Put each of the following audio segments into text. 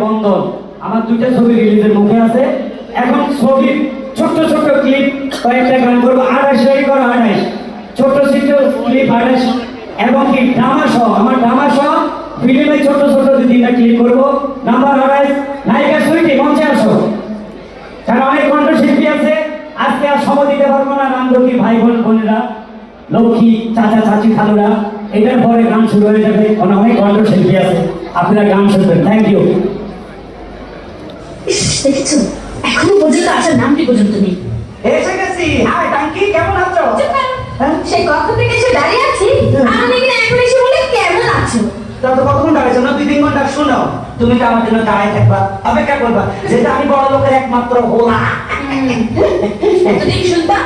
বন্ধন আমার দুইটা ছবি রিলিজের মুখে আছে। এখন ছবির ছোট্ট ছোট্ট ক্লিপ কয়েকটা গান করবো, 28 রেডি করো, 28 ছোট্ট ছোট্ট ক্লিপ 28 এবং কি ড্রামা সহ, আমার ড্রামা সহ ফিল্মে ছোট ছোট দু তিনটা ক্লিপ করবো। নাম্বার 28 নায়িকা সুইটি মঞ্চে আসো। কারণ অনেক কণ্ঠশিল্পী আছে, আজকে আর সময় দিতে পারবো না। রামদকি ভাই বোনেরা, লক্ষ্মী চাচা চাচি খালুরা, এটার পরে গান শুরু হয়ে যাবে। অনেক কণ্ঠশিল্পী আছে, আপনারা গান শুনবেন। Thank you. দেখেছো এখনো পর্যন্ত আসার নামটি পর্যন্ত নেই। এসে গেছি। হাই টাঙ্কি, কেমন আছো? সেই কখন থেকে এসে দাঁড়িয়ে আছি, আমি কিনা এখন এসে বলে কেমন আছো? তা তো কতক্ষণ দাঁড়িয়েছো না? 2-3 ঘন্টা। শোনো, তুমি তো আমার জন্য দাঁড়ায় থাকবা, অপেক্ষা করবা, যেটা আমি বড় লোকের একমাত্র হোলা। এতদিন শুনতাম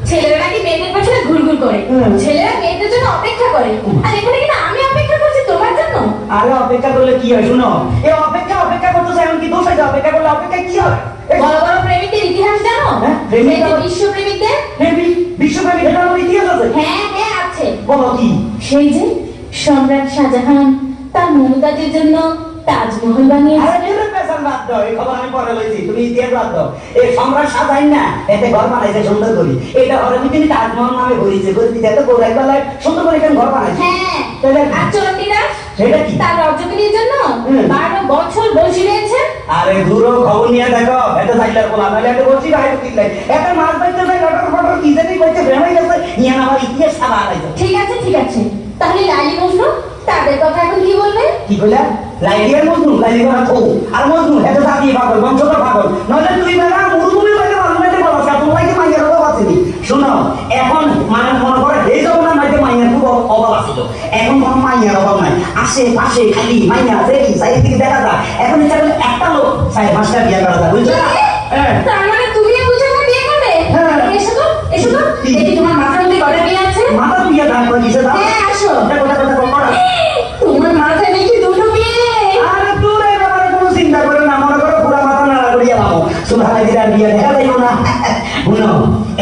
ছেলেরা নাকি মেয়েদের পেছনে ঘুরঘুর করে, ছেলেরা মেয়েদের জন্য অপেক্ষা করে, আর এখানে কিনা আমি অপেক্ষা করছি তোমার জন্য। আরে অপেক্ষা করলে কি হয়? শুনো, এই অপেক্ষা করতেছে, এমন কি দোষ আছে? অপেক্ষা করলে অপেক্ষা কি হয়? বড় বড় প্রেমিকদের ইতিহাস জানো? বিশ্ব প্রেমিকদের, বিশ্বপ্রেমিক এটা আমার ইতিহাস আছে। হ্যাঁ হ্যাঁ আছে। বলো কি? সেই যে সম্রাট শাহজাহান তার মমতাজের জন্য তাজমহল বানিয়েছে। আরে এর পেছন বাদ দাও, এই খবর আমি পরে লইছি, তুমি ইতিহাস বাদ দাও। এই সম্রাট শাহজাহান না, এতে ঘর বানাইছে সুন্দর করে, এটা ঘরে তিনি তাজমহল নামে ঘুরিয়েছে, ঘুরিতে এত গোড়াই বেলায় সুন্দর করে এখানে ঘর বানাইছে। হ্যাঁ, আর চণ্ডীদাস সেটা কি? তার রাজকীয়ের জন্য 12 বছর বসে রয়েছেন। আরে দূরও খবর নিয়ে দেখো, এটা যাইলার বলা নাহলে এটা বলছি বাইরে কিলাই এটা মাছ বাইতে যায়, লটর ফটর কি জানি কইতে ফেমাই গেছে, নিয়ে আমার ইতিহাস সারা আলাইছে। ঠিক আছে ঠিক আছে, তাহলে লাইলি মজনু তাদের কথা এখন কি বলবে? কি কইলা? লাইলি আর মজনু? লাইলি কথা কও, আর মজনু এটা জাতি পাগল, বংশটা পাগল, নইলে তুই বেলা মুরুমুরি বাইতে বাংলাতে বলো, তোমার কি মাইয়ার অভাব আছে নি? শোনো, এখন মানে মনে করে এই জমানার মাইতে মাইয়ার খুব অভাব আছিল, এখন কোনো মাইয়ার অভাব নাই, আশেপাশে খালি মাইয়া আছে, এই সাইড থেকে দেখা যায়। এখন একটা লোক 4-5টা বিয়ে করা যায়, বুঝছো? হ্যাঁ, তার মানে তুমিও বুঝে না বিয়ে করবে? এসো তো এসো তো, দেখি তোমার মাথার মধ্যে কটা বিয়ে আছে। মাথা বিয়ে দাঁড় করে দিছে। হ্যাঁ আসো। কথা তোমার মাথায় নাকি দুটো বিয়ে? আরে দূরে ব্যাপারে কোনো চিন্তা করো না, মনে করো পুরা মাথা নাড়া করিয়া পাবো, সুভাই দিদার বিয়ে দেখা যাইও না। শুনো,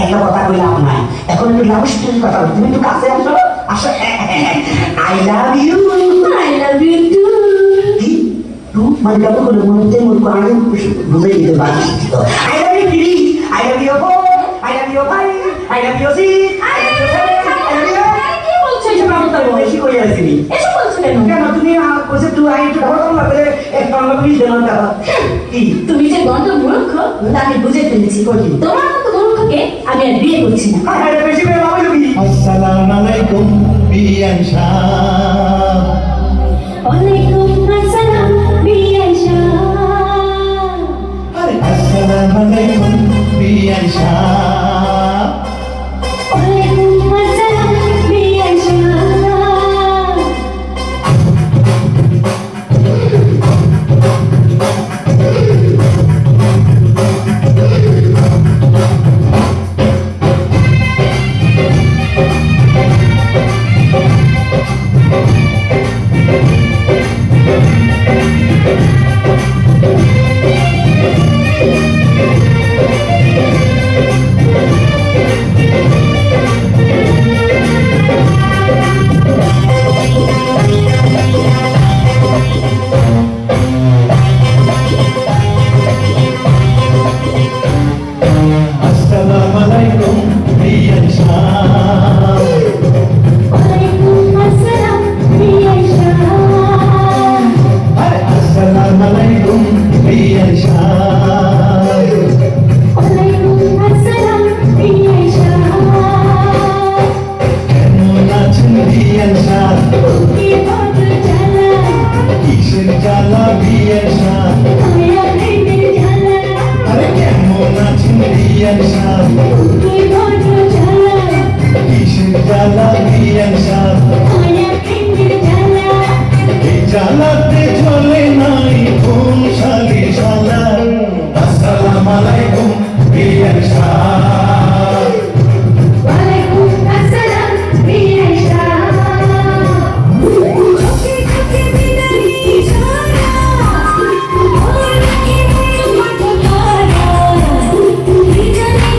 একটা কথা কইলাম না, এখন একটু লাভ স্টোরি কথা বলি, তুমি একটু কাছে আসো। আসো, I love you. I love you too. Too মানে কত করে মনে হচ্ছে মোর কোরআনে বুঝাই দিতে পারি। I love you please, I love you go, I love you ভাই, I love you see, I love you seven, I love you. কি বলছো এসব? আমি তো বেশি কইয়া আছিনি। এসব বলছো কেন? কেন তুমি আমার কইছে তুই আই একটু ধরো না করে এক বাংলা পুলিশ দেন না। কি তুমি যে গন্ড মূর্খ তা আমি বুঝে ফেলেছি। তোমার মতো মূর্খকে আমি আর বিয়ে করছি না। হ্যাঁ বেশি করে বাবা লবি। আসসালামু আলাইকুম বিয়ান শাহ। ওয়ালাইকুম আসসালাম বিয়ান শাহ। আরে আসসালামু আলাইকুম বিয়ান শাহ। ওয়ালাইকুম আসসালাম বিয়ান শাহ। আসসালামু আলাইকুম বিয়ান শাহ। ওয়ালাইকুম আসসালাম বিয়ান শাহ। আরে আসসালামু আলাইকুম বিয়ান শাহ। ওয়ালাইকুম আসসালাম বিয়ান শাহ। কেমন আছেন বিয়ান শাহ? কি বড় জ্বালা, কিসের জ্বালা বিয়ান শাহ? মায়া প্রেমের জ্বালা। আরে কেমন আছেন বিয়ান শাহ? কি বড় জ্বালা, কিসের জ্বালা বিয়ান শাহ? মায়া প্রেমের জ্বালা। এই জ্বালাতে চলে নাই কোন শালি শালা। আসসালামু আলাইকুম বিয়ান শাহ। ওয়ালাইকুম আসসালাম বিয়ান শাহ। ঠকে ঠকে বিদারি ছাড়া, ওর নাকি তোমার কথা, কি জানি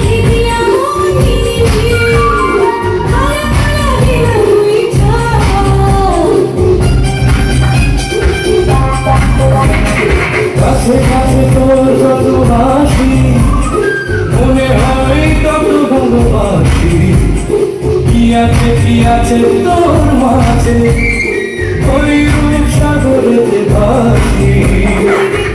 আছে তোর মাঝে ওই রূপ সাগরে ভাসি